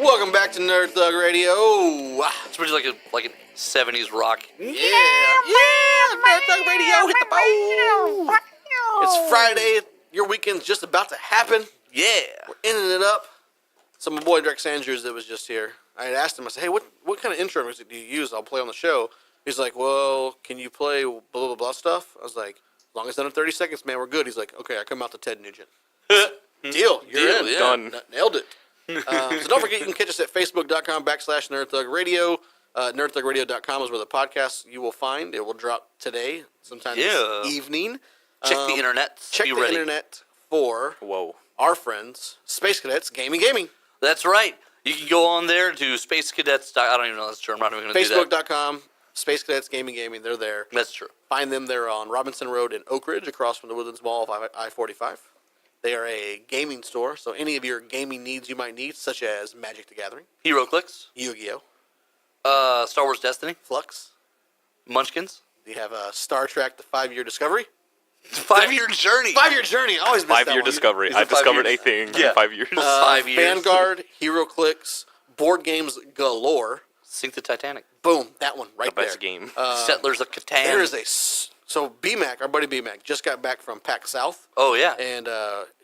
Welcome back to Nerd Thug Radio. It's pretty like a 70s rock. Yeah, Nerd Thug Radio, hit the bowl. It's Friday. Your weekend's just about to happen. Yeah. We're ending it up. So my boy Drex Andrews that was just here, I had asked him, I said, hey, what kind of intro music do you use? I'll play on the show. He's like, well, can you play blah, blah, blah stuff? I was like, as long as it's under 30 seconds, man, we're good. He's like, okay, I come out to Ted Nugent. Deal. You're in. Yeah. Done. Nailed it. So don't forget, you can catch us at facebook.com/NerdThugRadio. NerdThugRadio.com is where the podcast you will find. It will drop today, sometime this evening. Check the internet. Check the internet for our friends, Space Cadets Gaming. That's right. You can go on there to Space Cadets. I don't even know this term. I'm not even going to do that. Facebook.com, Space Cadets Gaming. They're there. That's true. Find them. They're on Robinson Road in Oak Ridge, across from the Woodlands Mall of I-45. They are a gaming store, so any of your gaming needs you might need, such as Magic the Gathering, Hero Clicks, Yu-Gi-Oh, Star Wars Destiny, Flux. Munchkins. You have Star Trek: The 5-Year Discovery. 5-year journey. 5-Year journey. I always miss that 5-year one. discovery. Is it I 5 discovered years? a thing Yeah. in 5 years. 5 years. Vanguard, Hero Clicks, board games galore. Sink the Titanic. Boom, that one right The best there. game. Settlers of Catan. There is so BMAC, our buddy BMAC, just got back from PAX South. Oh, yeah. And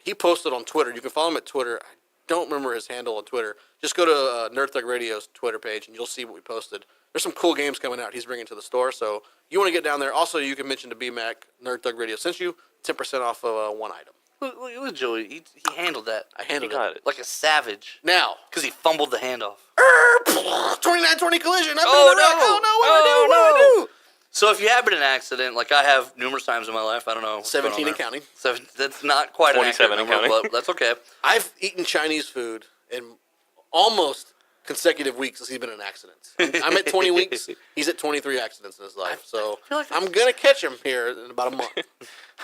he posted on Twitter. You can follow him at Twitter. I don't remember his handle on Twitter. Just go to Nerd Thug Radio's Twitter page, and you'll see what we posted. There's some cool games coming out he's bringing to the store, so you want to get down there. Also, you can mention to BMAC, Nerd Thug Radio sent you 10% off of one item. Look at Joey. He handled that. I handled it. Like a savage. Now, Because he fumbled the handoff. 2920 collision. Oh, What do I do? So if you have been in an accident, like I have numerous times in my life, I don't know. what's going on 17 and there. counting. That's not quite an accurate 27 and number, counting. but that's okay. I've eaten Chinese food in almost consecutive weeks since he's been in accidents. I'm at 20 weeks. He's at 23 accidents in his life. So feel like I'm going to catch him here in about a month.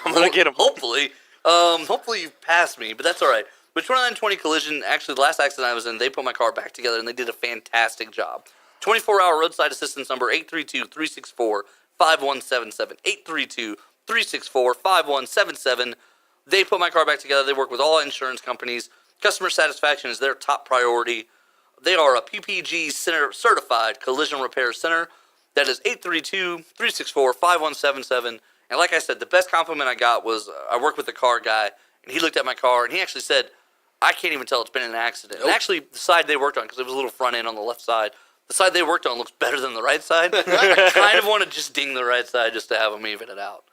I'm going to get him. Hopefully. Hopefully you've passed me, but that's all right. But 2920 Collision, actually the last accident I was in, they put my car back together, and they did a fantastic job. 24-hour roadside assistance number 832-364-5177. 832-364-5177. They put my car back together. They work with all insurance companies. Customer satisfaction is their top priority. They are a PPG certified collision repair center. That is 832-364-5177. And like I said, the best compliment I got was I worked with a car guy, and he looked at my car, and he actually said, I can't even tell it's been in an accident. Nope. And actually, the side they worked on, because it was a little front end on the left side, the side they worked on looks better than the right side. I kind of want to just ding the right side just to have them even it out.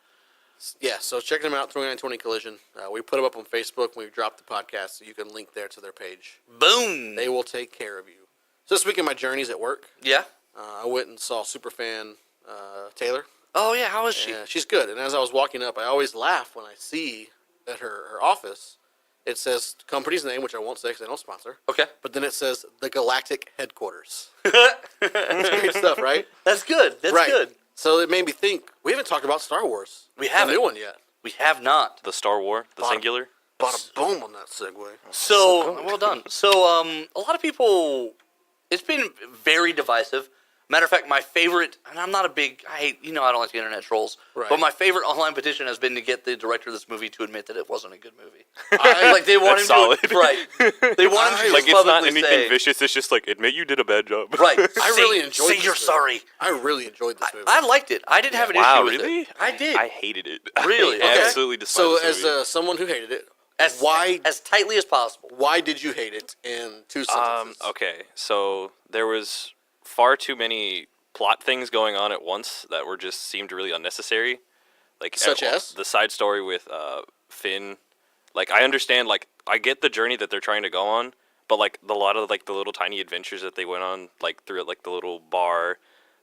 Yeah, so check them out, 2920 Collision. We put them up on Facebook when we dropped the podcast, so you can link there to their page. Boom! They will take care of you. So this week in my journeys at work, Yeah? I went and saw Superfan Taylor. Oh, yeah, how is she? Yeah, she's good. And as I was walking up, I always laugh when I see at her office, it says the company's name, which I won't say because they don't sponsor. Okay. But then it says the Galactic Headquarters. That's great stuff, right? That's good. That's right. good. So it made me think, we haven't talked about Star Wars. We haven't. The new one yet. We have not. The Star War, the singular. Bada boom on that segue. So, well done. So, a lot of people, it's been very divisive. Matter of fact, my favorite, and I'm not a big, I don't like the internet trolls, Right. but my favorite online petition has been to get the director of this movie to admit that it wasn't a good movie. I, They want him solid. to, right. They want him to Like, just it's not publicly anything say, vicious. It's just like, admit you did a bad job. right. I really enjoyed Say this you're movie. sorry. I really enjoyed this movie. I liked it. I didn't have an Wow, issue with really? it. I did. I hated it. Really? I Okay. absolutely despise So this movie. as someone who hated it, as tightly as possible. why did you hate it in 2 sentences? Okay, so there was far too many plot things going on at once that were just seemed really unnecessary. Like Such as? the side story with Finn. Like, I understand, like, I get the journey that they're trying to go on, but like a lot of like the little tiny adventures that they went on, like through like the little bar,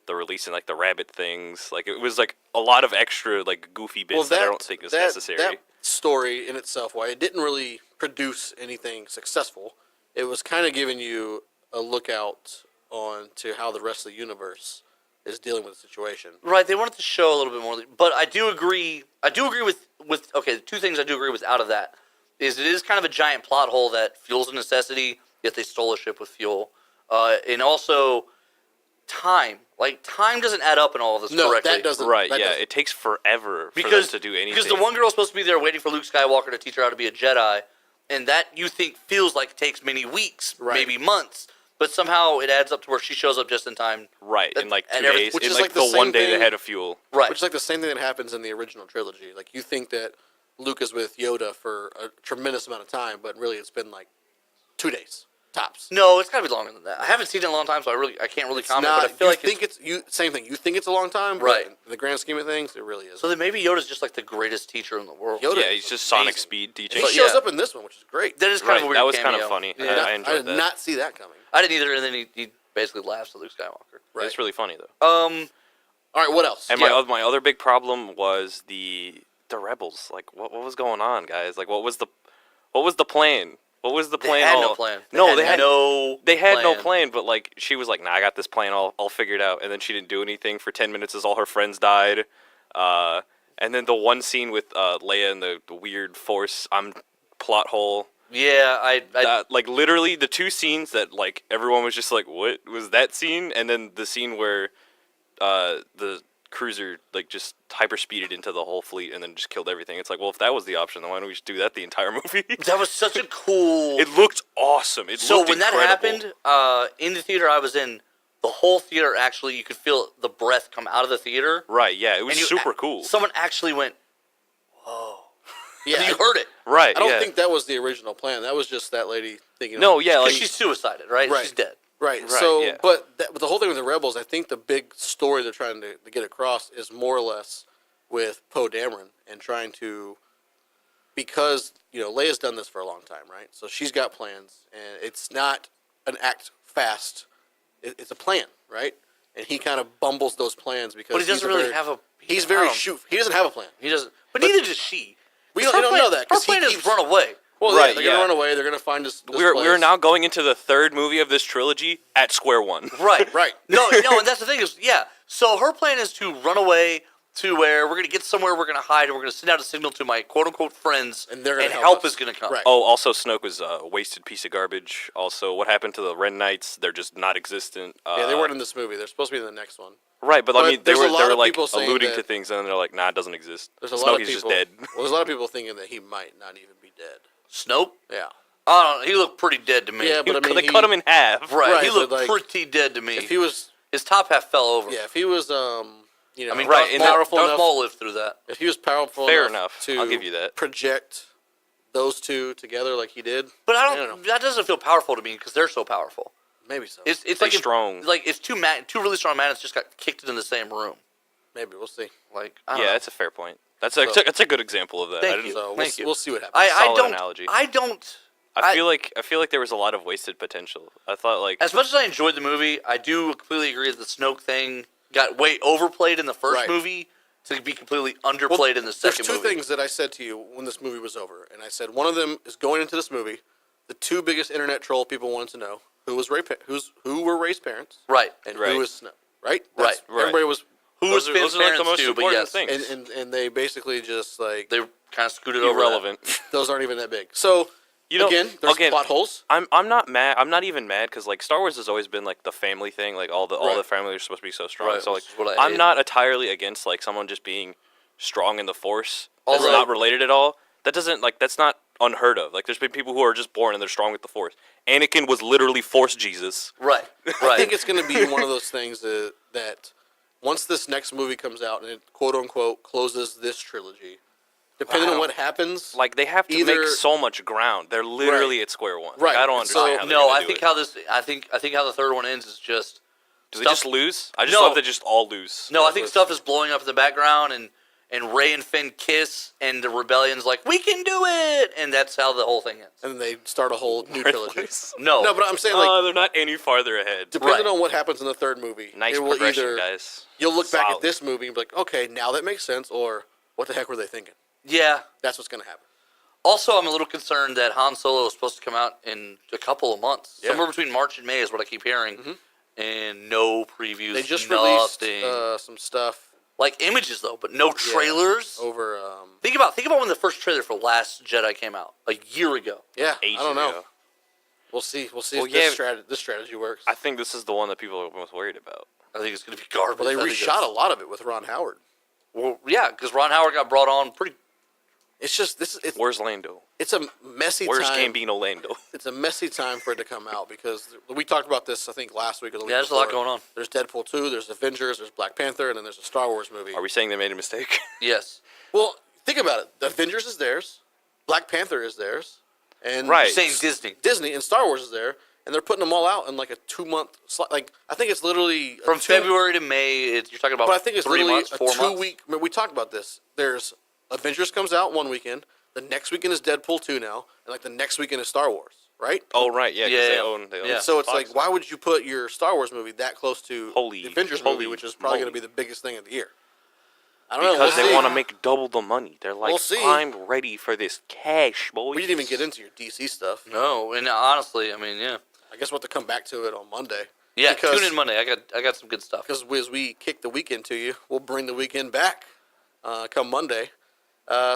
the releasing like the rabbit things, like it was like a lot of extra like goofy bits that I don't think is necessary. That story in itself, why it didn't really produce anything successful, it was kind of giving you a lookout on to how the rest of the universe is dealing with the situation. Right, they wanted to show a little bit more, but I do agree with okay, the two things I do agree with out of that is it is kind of a giant plot hole that fuel's a necessity, yet they stole a ship with fuel. And also time. Like, time doesn't add up in all of this correctly. That doesn't. Right, that yeah, doesn't. it takes forever for them to do anything. Because the one girl's supposed to be there waiting for Luke Skywalker to teach her how to be a Jedi, and that you think feels like it takes many weeks, Right. maybe months. but somehow it adds up to where she shows up just in time. Right, in like 2 and everything- days. which In is like like the the one same day thing- ahead of fuel. Right. Which is like the same thing that happens in the original trilogy. Like, you think that Luke is with Yoda for a tremendous amount of time, but really it's been like 2 days tops. No, it's got to be longer than that. I haven't seen it in a long time, so I can't really comment. Not, But I feel you like think it's same thing. You think it's a long time, but Right. in the grand scheme of things, it really is. so. Then maybe Yoda's just like the greatest teacher in the world. Yoda- Yeah, he's just Sonic amazing. speed And teaching. he But shows yeah. up in this one, which is great. That is kind Right, of a weird that was cameo. kind of funny. Yeah. I enjoyed did that. not see that coming. I didn't either, and then he basically laughs at Luke Skywalker. Right. It's really funny though. All right, what else? And Yeah. my other big problem was the rebels. Like, what was going on, guys? Like, what was the plan? What was the They plan? had all- no plan. No, they had no. They had no plan, but like she was like, "Nah, I got this plan all figured out." And then she didn't do anything for 10 minutes as all her friends died. And then the one scene with Leia and the weird Force plot hole. Yeah, Like literally the two scenes that like everyone was just like, "What was that scene?" And then the scene where the cruiser like just hyperspeeded into the whole fleet and then just killed everything. It's like, well, if that was the option, then why don't we just do that the entire movie? that was such a cool. It looked awesome. So looked when that incredible. happened, in the theater I was in, the whole theater actually, you could feel the breath come out of the theater. Right? Yeah, it was and super cool. Someone actually went, yeah, you heard it. Right? I don't yeah. think that was the original plan. That was just that lady thinking. No, yeah, Because like she's suicided, right? Right. She's dead. Right. Right, So, yeah. but the whole thing with the rebels, I think the big story they're trying to get across is more or less with Poe Dameron and trying to, because Leia's done this for a long time, right? So she's got plans, and it's not an act fast. It's a plan, right? And he kind of bumbles those plans because But he doesn't really have a. He's I very don't- shoot. He doesn't have a plan. He doesn't. But neither does she. We 'Cause don't, her you don't know that Her because he plan is keeps run away. Well, Right, yeah, they're yeah. gonna run away. They're gonna find this. we're place. now going into the third movie of this trilogy at square one. Right. Right. No, and that's the thing is, yeah. So her plan is to run away to where we're going to get somewhere, we're going to hide, and we're going to send out a signal to my quote-unquote friends, And they're gonna help help us. is going to come. Right. Oh, also Snoke was a wasted piece of garbage. Also, what happened to the Ren Knights? They're just not existent. Yeah, they weren't in this movie. They're supposed to be in the next one. Right, but I But mean, they there's a were lot of like people saying alluding that- to things, and then they're like, "Nah, it doesn't exist." There's a Snoke lot of is people. just dead. Well, there's a lot of people thinking that he might not even be dead. Snoke? Yeah. I don't know. He looked pretty dead to me. Yeah, but I mean, they cut him in half. right. Right, He but, looked like, pretty dead to me. If he was, His top half fell over. yeah, if he was, I mean, Right, Darth and Maul, powerful Darth enough- Maul lived through that. if he was powerful Fair enough enough. to I'll give you that. project those two together like he did, But I I don't don't. know. That doesn't feel powerful to me because they're so powerful. maybe so. It's They're like if- strong. like if two really strong magnets just got kicked in the same room. Maybe we'll see. Like I don't Yeah, know. that's a fair point. That's a good example of that. Thank I didn't- you. So we'll, Thank you. we'll see what happens. I Solid don't. analogy. I don't. I feel like there was a lot of wasted potential. I thought like As much as I enjoyed the movie, I do completely agree that the Snoke thing got way overplayed in the first Right. movie to be completely underplayed in the second There's two movie. things that I said to you when this movie was over, and I said one of them is going into this movie. The two biggest internet troll people wanted to know who were Rey's parents, Right. and Right. who is Snoke. Right. Right. Everybody was, Who was those Finn's are like the parents most too, but important yes, things. and they basically just like they kind of scooted over irrelevant. those aren't even that big. So You know, again, there's plot holes. I'm not mad. I'm not even mad because like Star Wars has always been like the family thing. Like all the Right. family are supposed to be so strong. Right, So which like is what I I'm hate. not entirely against like someone just being strong in the Force. That's Although- not related at all. That doesn't like that's not unheard of. Like there's been people who are just born and they're strong with the Force. Anakin was literally Force Jesus. that. Right. I Right. think it's going to be one of those things that once this next movie comes out and it quote unquote closes this trilogy, depending on what happens, Like they have to Either- make so much ground. They're literally at square one. Right. Like, I don't So- understand how they're no, gonna I do think it. how this. I think how the third one ends is just. Do they stuff- just lose? I just No. thought they just all lose. No, I think stuff is blowing up in the background, and Rey and Finn kiss, and the rebellion's like, we can do it, and that's how the whole thing ends. and then they start a whole new trilogy. Worthless. No, No, but I'm saying like They're not any farther ahead. depending Right. on what happens in the third movie, Nice it will progression, either guys. you'll look back at Solid. this movie and be like, okay, now that makes sense, or what the heck were they thinking? yeah. That's what's going to happen. Also, I'm a little concerned that Han Solo is supposed to come out in a couple of months. Yeah. Somewhere between March and May is what I keep hearing. And no previews, They just nothing. released some stuff like images, though, but no trailers. over. Think about when the first trailer for Last Jedi came out, a year ago. Yeah, Ages I don't know. ago. We'll see. We'll see Well, if yeah. this strategy works. I think this is the one that people are most worried about. I think it's going to be garbage. Well, they I think reshot a it's- lot of it with Ron Howard. Well, yeah, because Ron Howard got brought on pretty It's just Where's Lando? it's a messy Where's time. Gambino Lando? It's a messy time for it to come out because we talked about this I think last week or the week Yeah, there's a before. lot going on. There's Deadpool 2, there's Avengers, there's Black Panther, and then there's a Star Wars movie. Are we saying they made a mistake? Yes. Well, think about it. The Avengers is theirs, Black Panther is theirs, and Right. You're saying Disney. Disney and Star Wars is there, and they're putting them all out in like a 2-month slot. Like I think it's literally From February to May, you're talking about But I think it's 3 literally months, a 4 months. 2-week. I mean, we talked about this. There's Avengers comes out one weekend. The next weekend is Deadpool 2 now, and like the next weekend is Star Wars, right? Oh right, yeah, 'cause Yeah. they own. Yeah. So it's Fox. like, why would you put your Star Wars movie that close to Holy- the Avengers movie, holy which is probably going to moly. be the biggest thing of the year? I don't know. Because We'll they see. want to make double the money. They're like, We'll see. I'm ready for this cash, boys. We didn't even get into your DC stuff. No, and honestly, I mean, yeah. I guess we'll have to come back to it on Monday. Yeah, Because- tune in Monday. I got some good stuff. Because as we kick the weekend to you, we'll bring the weekend back come Monday.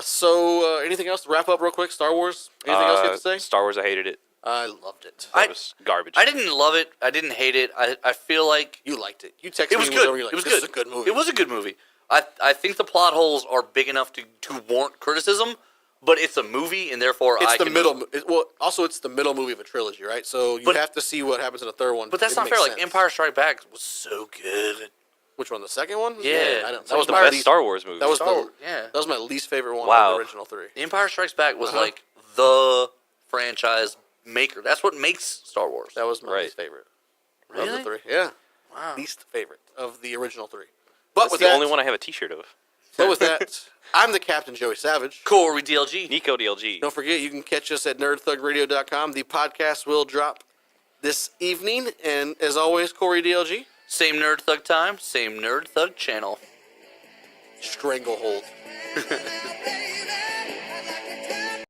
So anything else to wrap up real quick? Star Wars? Anything else you have to say? Star Wars, I hated it. I loved it. That was garbage. I didn't love it. I didn't hate it. I feel like You liked it. You texted it was me good. whenever you're like, It was this good. is a good movie. It was a good movie. I think the plot holes are big enough to warrant criticism, but it's a movie, and therefore It's I the can middle. Well, also it's the middle movie of a trilogy, right? So you But- have to see what happens in the third one. But that's It not makes fair. Like sense. Empire Strikes Back was so good. Which one? The second one? Yeah. I don't, that was the my best least- Star Wars movie. That was Star the Wars, yeah. That was my least favorite one Wow. of the original three. The Empire Strikes Back was Uh-huh. like the franchise maker. That's what makes Star Wars. That was my Right. least favorite of Really? the three. Yeah, Wow. least favorite of the original three. But That's with the that, only one I have a T-shirt of. But with that, I'm the Captain Joey Savage. Cool, we DLG. Nico DLG. Don't forget, you can catch us at nerdthugradio.com. The podcast will drop this evening. And as always, Corey DLG. Same Nerd Thug time, same Nerd Thug channel. Stranglehold.